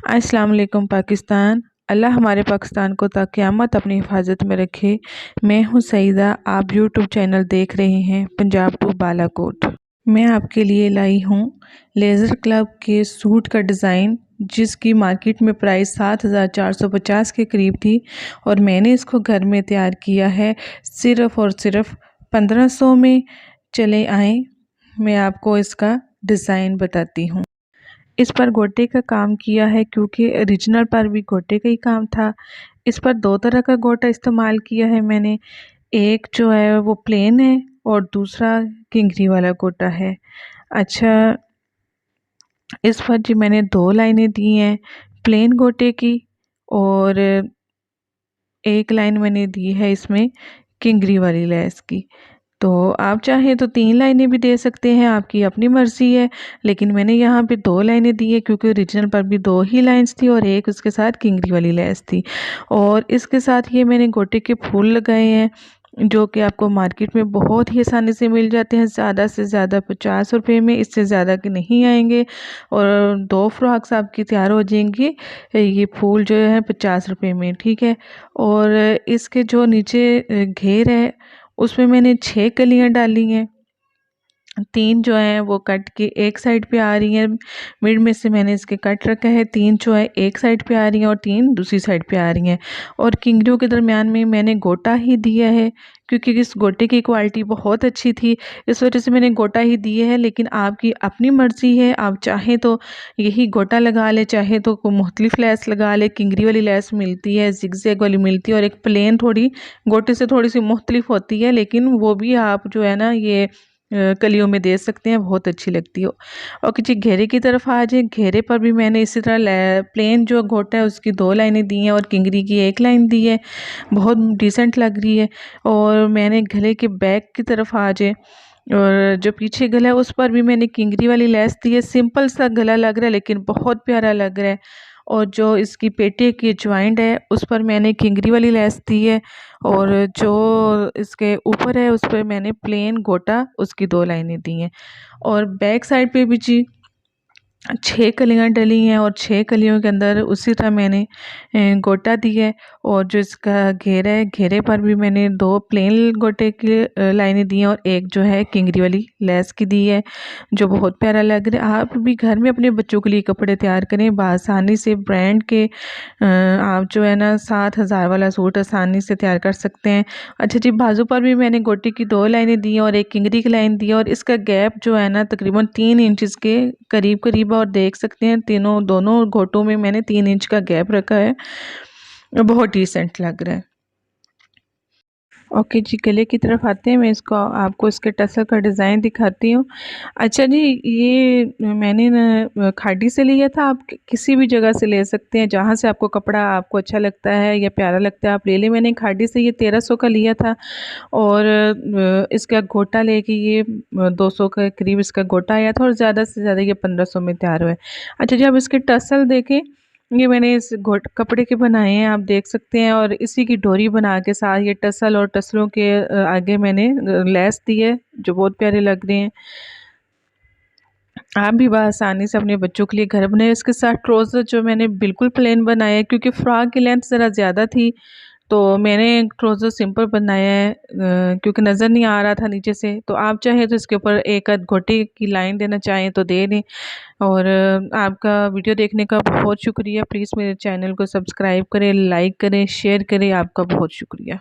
अस्सलाम वालेकुम पाकिस्तान। अल्लाह हमारे पाकिस्तान को ता क़यामत अपनी हिफाजत में रखे। मैं हूँ सईदा, आप यूट्यूब चैनल देख रहे हैं पंजाब टू बालाकोट। मैं आपके लिए लाई हूँ लेज़र क्लब के सूट का डिज़ाइन, जिसकी मार्केट में प्राइस 7,450 के करीब थी और मैंने इसको घर में तैयार किया है सिर्फ़ और सिर्फ 1500 में। चले आएँ, मैं आपको इसका डिज़ाइन बताती हूँ। इस पर गोटे का काम किया है क्योंकि ओरिजिनल पर भी गोटे का ही काम था। इस पर दो तरह का गोटा इस्तेमाल किया है मैंने। एक जो है वो प्लेन है और दूसरा किंगरी वाला गोटा है। अच्छा, इस पर जी मैंने दो लाइनें दी हैं प्लेन गोटे की और एक लाइन मैंने दी है इसमें किंगरी वाली लेस की। तो आप चाहें तो 3 लाइनें भी दे सकते हैं, आपकी अपनी मर्ज़ी है। लेकिन मैंने यहाँ पे 2 लाइनें दी है क्योंकि ओरिजिनल पर भी 2 ही लाइन्स थी और एक उसके साथ किंगरी वाली लेस थी। और इसके साथ ये मैंने गोटे के फूल लगाए हैं, जो कि आपको मार्केट में बहुत ही आसानी से मिल जाते हैं। ज़्यादा से ज़्यादा 50 रुपये में, इससे ज़्यादा के नहीं आएंगे। और 2 फ्रॉक्स आपकी तैयार हो जाएंगी। ये फूल जो है 50 रुपये में, ठीक है। और इसके जो नीचे घेर है उसमें मैंने 6 कलियां डाली हैं। 3 जो हैं वो कट के एक साइड पे आ रही हैं, मिड में से मैंने इसके कट रखा है। 3 जो है एक साइड पे आ रही हैं और 3 दूसरी साइड पे आ रही हैं। और किंगरियों के दरमियान में मैंने गोटा ही दिया है क्योंकि इस गोटे की क्वालिटी बहुत अच्छी थी, इस वजह से मैंने गोटा ही दिया है। लेकिन आपकी अपनी मर्ज़ी है, आप चाहें तो यही गोटा लगा ले, चाहे तो कोई मुख्तलिफ लेस लगा ले। किंगरी वाली लेस मिलती है, जिगजैग वाली मिलती है और एक प्लेन थोड़ी गोटे से थोड़ी सी मुख्तलिफ होती है, लेकिन वो भी आप जो है ना ये कलियों में दे सकते हैं, बहुत अच्छी लगती है। और जी घेरे की तरफ आ जाए, घेरे पर भी मैंने इसी तरह प्लेन जो गोटा है उसकी 2 लाइनें दी हैं और किंगरी की 1 लाइन दी है, बहुत डिसेंट लग रही है। और मैंने गले के बैक की तरफ आ जाए, और जो पीछे गला है उस पर भी मैंने किंगरी वाली लेस दी है। सिंपल सा गला लग रहा है लेकिन बहुत प्यारा लग रहा है। और जो इसकी पेटी की जॉइंट है उस पर मैंने किंगरी वाली लेस दी है और जो इसके ऊपर है उस पर मैंने प्लेन गोटा उसकी 2 लाइनें दी हैं। और बैक साइड पे भी जी 6 कलियां डली हैं और 6 कलियों के अंदर उसी तरह मैंने गोटा दी है। और जो इसका घेरा है, घेरे पर भी मैंने 2 प्लेन गोटे की लाइनें दी हैं और एक जो है किंगरी वाली लेस की दी है, जो बहुत प्यारा लग रहा है। आप भी घर में अपने बच्चों के लिए कपड़े तैयार करें बआसानी से, ब्रांड के आप जो है ना 7,000 वाला सूट आसानी से तैयार कर सकते हैं। अच्छा जी, बाजू पर भी मैंने गोटे की 2 लाइनें दी हैं और एक किंगरी की लाइन दी है और इसका गैप जो है ना तकरीबन 3 इंचज़ के करीब करीब, और देख सकते हैं दोनों घोटों में मैंने 3 इंच का गैप रखा है। बहुत डिसेंट लग रहा है। ओके जी, गले की तरफ आते हैं। मैं इसको आपको इसके टसल का डिज़ाइन दिखाती हूँ। अच्छा जी, ये मैंने ना खाड़ी से लिया था। आप किसी भी जगह से ले सकते हैं, जहाँ से आपको कपड़ा आपको अच्छा लगता है या प्यारा लगता है आप ले लें। मैंने खाड़ी से ये 1300 का लिया था और इसका गोटा लेके ये 200 के करीब इसका गोटा आया था और ज़्यादा से ज़्यादा ये 1500 में तैयार हुआ है। अच्छा जी, अब इसके टसल देखें, ये मैंने इस कपड़े के बनाए हैं, आप देख सकते हैं। और इसी की डोरी बना के साथ ये टसल और टसलों के आगे मैंने लेस दी है, जो बहुत प्यारे लग रहे हैं। आप भी बआसानी से अपने बच्चों के लिए घर बनाए। इसके साथ ट्राउज़र जो मैंने बिल्कुल प्लेन बनाया है क्योंकि फ्रॉक की लेंथ ज़रा ज़्यादा थी, तो मैंने ट्राउज़र सिंपल बनाया है क्योंकि नज़र नहीं आ रहा था नीचे से। तो आप चाहें तो इसके ऊपर एक आध गोटे की लाइन देना चाहें तो दे दें। और आपका वीडियो देखने का बहुत शुक्रिया। प्लीज़ मेरे चैनल को सब्सक्राइब करें, लाइक करें, शेयर करें। आपका बहुत शुक्रिया।